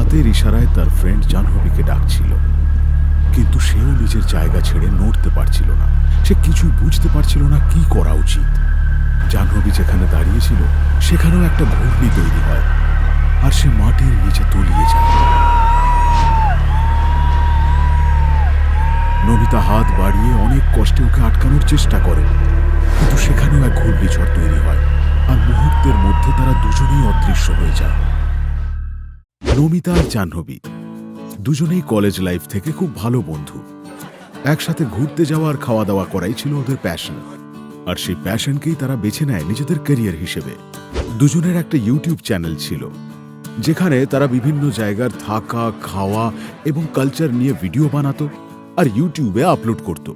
হাতের ইশারায় তার ফ্রেন্ড জাহ্নবীকে ডাকছিল, কিন্তু সেও নিজের জায়গা ছেড়ে নড়তে পারছিল না। সে কিছুই বুঝতে পারছিল না কি করা উচিত। জাহ্নবী যেখানে দাঁড়িয়েছিল সেখানেও একটা ঘূর্ণি তৈরি হয়, আর সে মাটির নিচে তলিয়ে যায়। নমিতা হাত বাড়িয়ে অনেক কষ্টে ওকে আটকানোর চেষ্টা করে, কিন্তু সেখানেও এক ঘূর্ণিঝড় তৈরি হয়, আর মুহূর্তের মধ্যে তারা দুজনেই অদৃশ্য হয়ে যায়। নমিতা আর জাহ্নবী দুজনেই কলেজ লাইফ থেকে খুব ভালো বন্ধু। একসাথে ঘুরতে যাওয়া আর খাওয়া দাওয়া করাই ছিল ওদের প্যাশন, আর সেই প্যাশনকেই তারা বেছে নেয় নিজেদের ক্যারিয়ার হিসেবে। দুজনের একটা ইউটিউব চ্যানেল ছিল, যেখানে তারা বিভিন্ন জায়গার থাকা, খাওয়া এবং কালচার নিয়ে ভিডিও বানাতো আর ইউটিউবে আপলোড করত।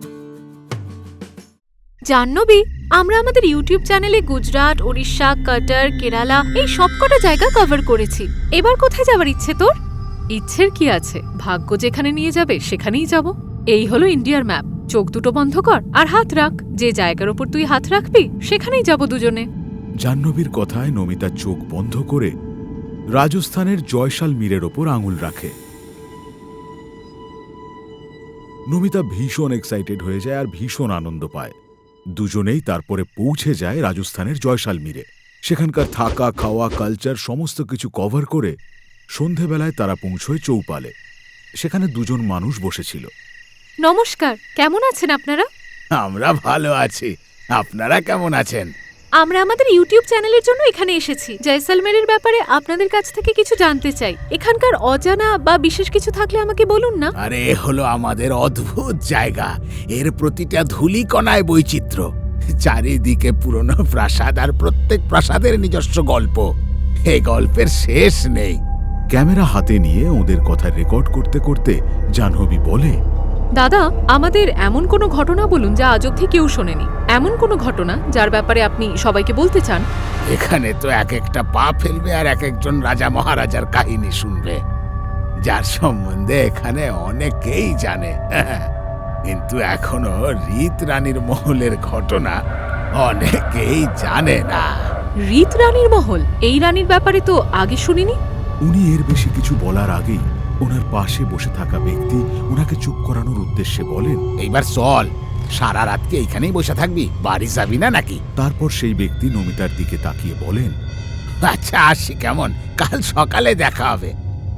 জাহ্নবী, আমরা আমাদের ইউটিউব চ্যানেলে গুজরাট, ওড়িশা, কাটার, কেরালা এই সবকটা জায়গা কভার করেছি। এবার কোথায় যাওয়ার ইচ্ছে তোর? ইচ্ছের কি আছে, ভাগ্য যেখানে নিয়ে যাবে সেখানেই যাব। এই হলো ইন্ডিয়ার ম্যাপ, চোখ দুটো বন্ধ কর আর হাত রাখ। যে জায়গার ওপর তুই হাত রাখবি সেখানেই যাব দুজনে। জাহ্নবীর কথায় নমিতা চোখ বন্ধ করে রাজস্থানের জয়সালমীরের ওপর আঙুল রাখে। নমিতা ভীষণ এক্সাইটেড হয়ে যায় আর ভীষণ আনন্দ পায়। দুজনেই তারপরে পৌঁছে যায় রাজস্থানের জয়সালমীরে। সেখানকার থাকা, খাওয়া, কালচার সমস্ত কিছু কভার করে সন্ধেবেলায় তারা পৌঁছয় চৌপালে। সেখানে দুজন মানুষ বসেছিল। নমস্কার, কেমন আছেন আপনারা? আমরা ভালো আছি, আপনারা কেমন আছেন? আমরা আমাদের ইউটিউব চ্যানেলের জন্য এখানে এসেছি। জয়সালমেরের ব্যাপারে আপনাদের কাছ থেকে কিছু জানতে চাই। এখানকার অজানা বা বিশেষ কিছু থাকলে আমাকে বলুন না। আরে এ হলো আমাদের অদ্ভুত জায়গা। এর প্রতিটা ধূলিকণায় বৈচিত্র্য। চারিদিকে পুরনো প্রাসাদ, আর প্রত্যেক প্রাসাদের নিজস্ব গল্প। এই গল্পের শেষ নেই। ক্যামেরা হাতে নিয়ে ওদের কথা রেকর্ড করতে করতে জাহ্নবী বলে, দাদা, আমাদের এমন কোনো ঘটনা বলুন যা আজ অবধি কেউ শোনেনি। এমন কোনো ঘটনা যার ব্যাপারে আপনি সবাইকে বলতে চান। এখানে তো এক একটা পা ফেলবে আর এক একজন রাজা মহারাজার কাহিনী শুনবে, যার সম্বন্ধে এখানে অনেকেই জানে। কিন্তু এখনো রীত রানীর মহলের ঘটনা অনেকেই জানে না। রীত রানীর মহল? এই রানীর ব্যাপারে তো আগে শুনিনি। উনি এর বেশি কিছু বলার আগেই ওনার পাশে বসে থাকা ব্যক্তি ওনাকে চুপ করানোর উদ্দেশ্যে বলেন, এইবার চল, সারা রাতকে এইখানেই বসে থাকবি, বাড়ি যাবি না নাকি? তারপর সেই ব্যক্তি নমিতার দিকে তাকিয়ে বলেন, আচ্ছা আসি কেমন, কাল সকালে দেখা হবে।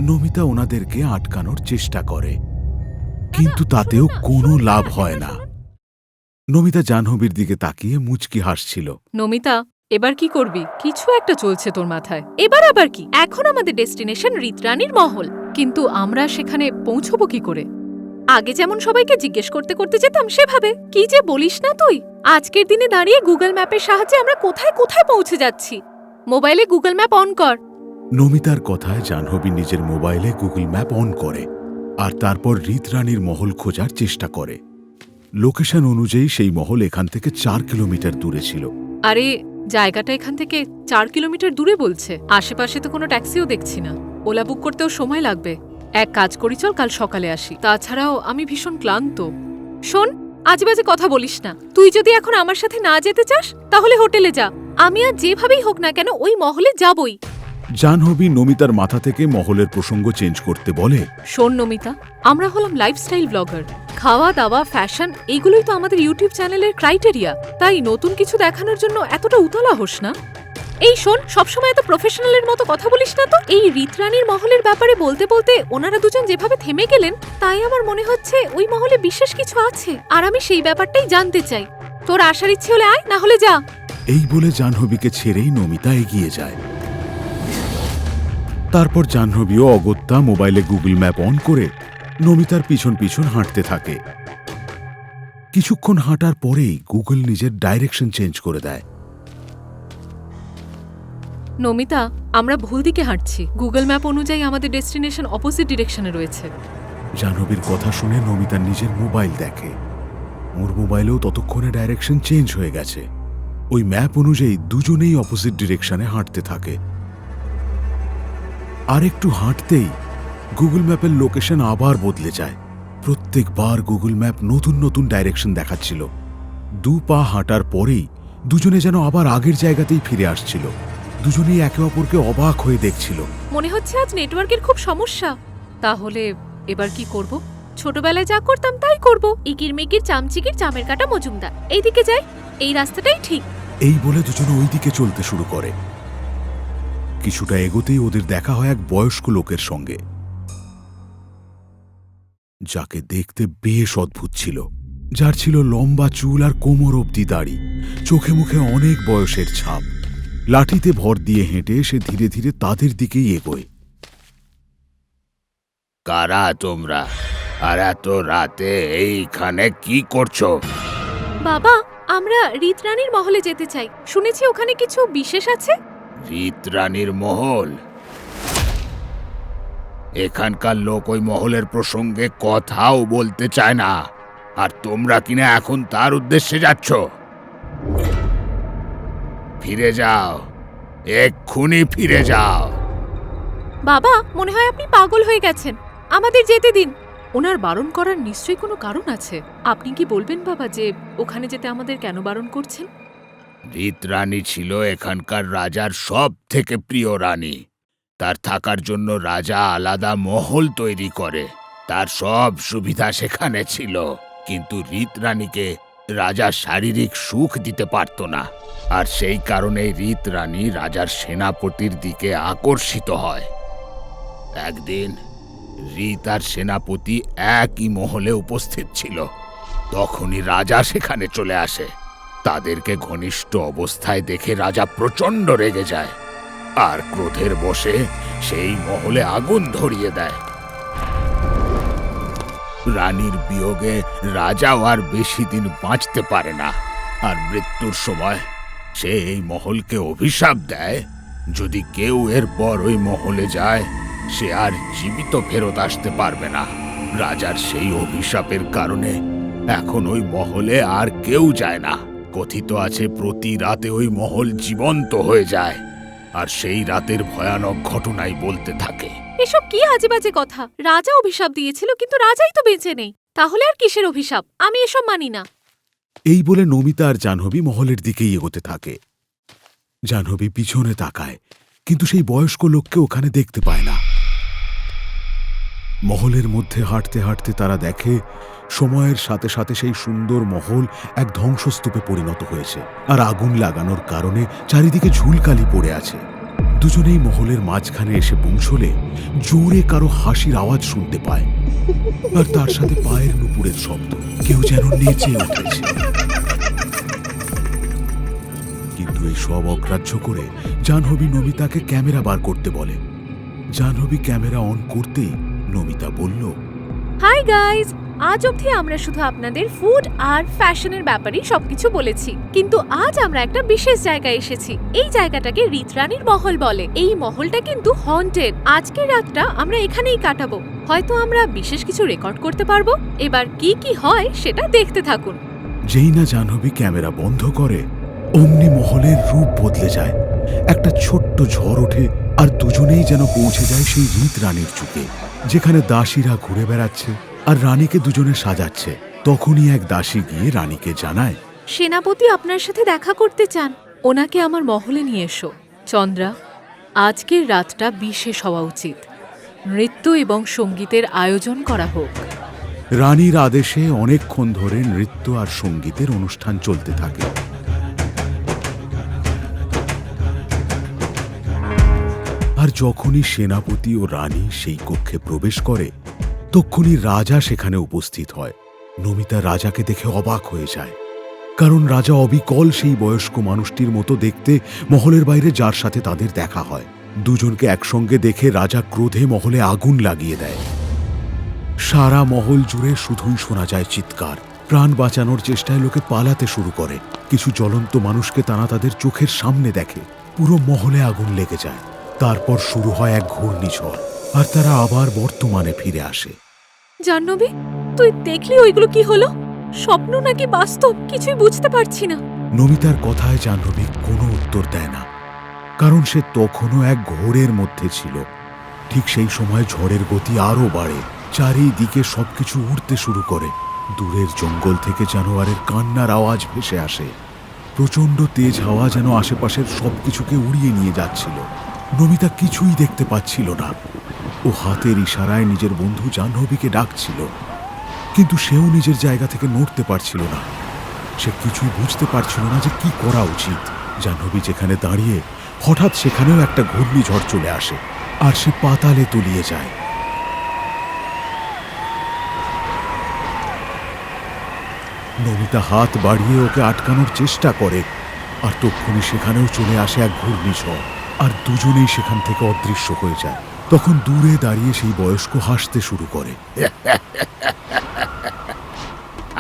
নমিতা ওনাদেরকে আটকানোর চেষ্টা করে, কিন্তু তাতেও কোনো লাভ হয় না। নমিতা জাহ্নবীর দিকে তাকিয়ে মুচকি হাসছিল। নমিতা, এবার কি করবি? কিছু একটা চলছে তোর মাথায়। এবার আবার কি? এখন আমাদের ডেস্টিনেশন রীত রানীর মহল, কিন্তু আমরা সেখানে পৌঁছবো কি করে? আগে যেমন সবাইকে জিজ্ঞেস করতে করতে যেতাম সেভাবে। কি যে বলিস না তুই! আজকের দিনে দাঁড়িয়ে গুগল ম্যাপের সাহায্যে আমরা কোথায় কোথায় পৌঁছে যাচ্ছি। মোবাইলে গুগল ম্যাপ অন কর। নমিতার কথায় জাহ্নবী নিজের মোবাইলে গুগল ম্যাপ অন করে আর তারপর রীত রানীর মহল খোঁজার চেষ্টা করে। লোকেশন অনুযায়ী সেই মহল এখান থেকে 4 কিলোমিটার দূরে ছিল। আরে, জায়গাটা এখান থেকে 4 কিলোমিটার দূরে বলছে। আশেপাশে তো কোনো ট্যাক্সিও দেখছি না। ওলা বুক করতেও সময় লাগবে। এক কাজ করি, চল কাল সকালে আসি। তাছাড়াও আমি ভীষণ ক্লান্ত। শোন, আজেবাজে কথা বলিস না। তুই যদি এখন আমার সাথে না যেতে চাস তাহলে হোটেলে যা। আমি আর যেভাবেই হোক না কেন ওই মহলে যাবই। জাহ্নবী নমিতার মাথা থেকে মহলের প্রসঙ্গ চেঞ্জ করতে বলে, শোন নমিতা, আমরা হলাম লাইফস্টাইল ব্লগার। খাওয়া দাওয়া, ফ্যাশন এইগুলোই তো আমাদের ইউটিউব চ্যানেলের ক্রাইটেরিয়া। তাই নতুন কিছু দেখানোর জন্য এতটা উতলা হোস না। এই শোন, সবসময় এত প্রফেশনালের মতো কথা বলিস না তো। এই রীত রানীর মহলের ব্যাপারে বলতে বলতে ওনারা দুজন যেভাবে থেমে গেলেন, তাই আমার মনে হচ্ছে ওই মহলে বিশেষ কিছু আছে, আর আমি সেই ব্যাপারটাই জানতে চাই। তোর আসার ইচ্ছে হলে আয়, না হলে যা। এই বলে জাহ্নবীকে ছেড়েই নমিতা এগিয়ে যায়। তারপর জাহ্নবীও অগত্যা মোবাইলে গুগল ম্যাপ অন করে নমিতার পিছন পিছন হাঁটতে থাকে। কিছুক্ষণ হাঁটার পরেই গুগল নিজের ডাইরেকশন চেঞ্জ করে দেয়। নমিতা, আমরা ভুল দিকে হাঁটছি। গুগল ম্যাপ অনুযায়ী আমাদের ডেস্টিনেশন অপোজিট ডিরেকশনে রয়েছে। জাহ্নবীর কথা শুনে নমিতা নিজের মোবাইল দেখে। ওর মোবাইলেও ততক্ষণে ডাইরেকশন চেঞ্জ হয়ে গেছে। ওই ম্যাপ অনুযায়ী দুজনেই অপোজিট ডিরেকশনে হাঁটতে থাকে। আর একটু হাঁটতেই গুগল ম্যাপের লোকেশন আবার বদলে যায়। প্রত্যেকবার গুগল ম্যাপ নতুন নতুন ডাইরেকশন দেখাচ্ছিল। 2 পা হাঁটার পরেই দুজনে যেন আবার আগের জায়গাতেই ফিরে আসছিল। দুজনেই একে অপরকে অবাক হয়ে দেখছিল। মনে হচ্ছে আজ নেটওয়ার্কের খুব সমস্যা। তাহলে এবার কি করব? ছোটবেলায় যা করতাম তাই করব। ইকির মিকির চামচিকির চামের কাটা মজুমদার। এইদিকে যাই, এই রাস্তাটাই ঠিক। এই বলে দুজনে ওই দিকে চলতে শুরু করে। কিছুটা এগোতেই ওদের দেখা হয় এক বয়স্ক লোকের সঙ্গে, যাকে দেখতে বেশ অদ্ভুত ছিল। যার ছিল লম্বা চুল আর কোমর অবধি দাড়ি, চোখে মুখে অনেক বয়সের ছাপ। লাঠিতে ভর দিয়ে হেঁটে সে ধীরে ধীরে তাদের দিকেই এগোয়। কারা তোমরা, আর এত রাতে এইখানে কি করছো? বাবা, আমরা রীতরানীর মহলে যেতে চাই। শুনেছি ওখানে কিছু বিশেষ আছে। রীতরানীর মহল? এখানকার লোক ওই মহলের প্রসঙ্গে কথাও বলতে চায় না, আর তোমরা কিনা এখন তার উদ্দেশ্যে যাচ্ছ। ফিরে যাও, এক্ষুনি ফিরে যাও। বাবা, মনে হয় আপনি পাগল হয়ে গেছেন। আমাদের যেতে দিন। ওনার বারণ করার নিশ্চয়ই কোনো কারণ আছে। আপনি কি বলবেন বাবা যে ওখানে যেতে আমাদের কেন বারণ করছেন? রীতরানী ছিল এখানকার রাজার সব থেকে প্রিয় রানী। তার থাকার জন্য রাজা আলাদা মহল তৈরি করে। তার সব সুবিধা সেখানে ছিল, কিন্তু রীতরানীকে রাজা শারীরিক সুখ দিতে পারত না। আর সেই কারণে রীতরানী রাজার সেনাপতির দিকে আকর্ষিত হয়। একদিন রীত আর সেনাপতি একই মহলে উপস্থিত ছিল। তখনই রাজা সেখানে চলে আসে। তাদেরকে ঘনিষ্ঠ অবস্থায় দেখে রাজা প্রচণ্ড রেগে যায়, আর ক্রোধের বশে সেই মহলে আগুন ধরিয়ে দেয়। রানীর বিয়োগে রাজাও আর বেশি দিন বাঁচতে পারে না, আর মৃত্যুর সময় সে এই মহলকে অভিশাপ দেয়, যদি কেউ এরপর ওই মহলে যায় সে আর জীবিত ফেরত আসতে পারবে না। রাজার সেই অভিশাপের কারণে এখন ওই মহলে আর কেউ যায় না। কথিত আছে প্রতি রাতে ওই মহল জীবন্ত হয়ে যায়, আর সেই রাতের ভয়ানক ঘটনাই বলতে থাকে। এসব কি আজে বাজে কথা? রাজা অভিশাপ দিয়েছিল, কিন্তু রাজাই তো বেঁচে নেই। তাহলে আর কিসের অভিশাপ? আমি এসব মানি না। এই বলে নমিতা আর জাহ্নবী মহলের দিকেই এগোতে থাকে। জাহ্নবী পিছনে তাকায়, কিন্তু সেই বয়স্ক লোককে ওখানে দেখতে পায় না। মহলের মধ্যে হাঁটতে হাঁটতে তারা দেখে সময়ের সাথে সাথে সেই সুন্দর মহল এক ধ্বংসস্তূপে পরিণত হয়েছে, আর আগুন লাগানোর কারণে চারিদিকে ঝুলকালি পড়ে আছে। দুজনেই মহলের মাঝখানে এসে পৌঁছলে জোরে কারো হাসির আওয়াজ শুনতে পায়, আর তার সাথে পায়ের নুপুরের শব্দ। কেউ যেন নেচে উঠেছে। কিন্তু এই সব অগ্রাহ্য করে জাহ্নবী নমিতাকে ক্যামেরা বার করতে বলে। জাহ্নবী ক্যামেরা অন করতেই নমিতা বলল, হাই গাইজ, আজ অবধি আমরা শুধু আপনাদের ফুড আর ফ্যাশনের ব্যাপারেই সবকিছু বলেছি, কিন্তু আজ আমরা একটা বিশেষ জায়গায় এসেছি। এই জায়গাটাকে রীতরানীর মহল বলে। এই মহলটা কিন্তু হন্টেড। আজকের রাতটা আমরা এখানেই কাটাবো। হয়তো আমরা বিশেষ কিছু রেকর্ড করতে পারবো। এবার কি কি হয় সেটা দেখতে থাকুন। যেই না জাহ্নবী ক্যামেরা বন্ধ করে, অমনি মহলের রূপ বদলে যায়। একটা ছোট্ট ঝড় ওঠে, আর দুজনেই যেন পৌঁছে যায় সেই রীতরানীর যুগে, যেখানে দাসীরা ঘুরে বেড়াচ্ছে আর রানীকে দুজনে সাজাচ্ছে। তখনই এক দাসী গিয়ে রানীকে জানায়, সেনাপতি আপনার সাথে দেখা করতে চান। ওনাকে আমার মহলে নিয়ে এসো। চন্দ্রা, আজকের রাতটা বিশেষ হওয়া উচিত। নৃত্য এবং সঙ্গীতের আয়োজন করা হোক। রানীর আদেশে অনেকক্ষণ ধরে নৃত্য আর সঙ্গীতের অনুষ্ঠান চলতে থাকে। আর যখনই সেনাপতি ও রানী সেই কক্ষে প্রবেশ করে, তখনই রাজা সেখানে উপস্থিত হয়। নমিতা রাজাকে দেখে অবাক হয়ে যায়, কারণ রাজা অবিকল সেই বয়স্ক মানুষটির মতো দেখতে মহলের বাইরে, যার সাথে তাদের দেখা হয়। দুজনকে একসঙ্গে দেখে রাজা ক্রোধে মহলে আগুন লাগিয়ে দেয়। সারা মহল জুড়ে শুধুই শোনা যায় চিৎকার। প্রাণ বাঁচানোর চেষ্টায় লোকে পালাতে শুরু করে। কিছু জ্বলন্ত মানুষকে তারা তাদের চোখের সামনে দেখে। পুরো মহলে আগুন লেগে যায়। তারপর শুরু হয় এক ঘূর্ণিঝড়, আর তারা আবার বর্তমানে ফিরে আসে। জাহ্নবী, তুই দেখলি ওইগুলো কি হলো? স্বপ্ন নাকি বাস্তব কিছুই বুঝতে পারছি না। নমিতার কথায় জাহ্নবী কোনো উত্তর দেয় না, কারণ সে তখনও এক ঘোরের মধ্যে ছিল। ঠিক সেই সময় ঝড়ের গতি আরো বাড়ে। চারিদিকে সবকিছু উড়তে শুরু করে। দূরের জঙ্গল থেকে জানোয়ারের কান্নার আওয়াজ ভেসে আসে। প্রচণ্ড তেজ হাওয়া যেন আশেপাশের সবকিছুকে উড়িয়ে নিয়ে যাচ্ছিল। নমিতা কিছুই দেখতে পাচ্ছিল না। ও হাতের ইশারায় নিজের বন্ধু জাহ্নবীকে ডাকছিল, কিন্তু সেও নিজের জায়গা থেকে নড়তে পারছিল না। সে কিছুই বুঝতে পারছিল না যে কি করা উচিত। জাহ্নবী যেখানে দাঁড়িয়ে, হঠাৎ সেখানেও একটা ঘূর্ণিঝড় চলে আসে, আর সে পাতালে তলিয়ে যায়। নমিতা হাত বাড়িয়ে ওকে আটকানোর চেষ্টা করে, আর তক্ষুনি সেখানেও চলে আসে এক ঘূর্ণিঝড়, আর দুজনেই সেখান থেকে অদৃশ্য হয়ে যায়। তখন দূরে দাঁড়িয়ে সেই বয়স্ক হাসতে শুরু করে।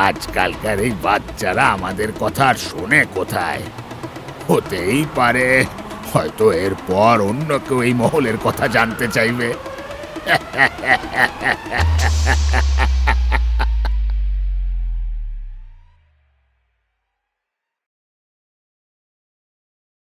আজকালকার এই বাচ্চারা আমাদের কথা আর শোনে কোথায়? হতেই পারে হয়তো এরপর অন্য কেউ এই মহলের কথা জানতে চাইবে।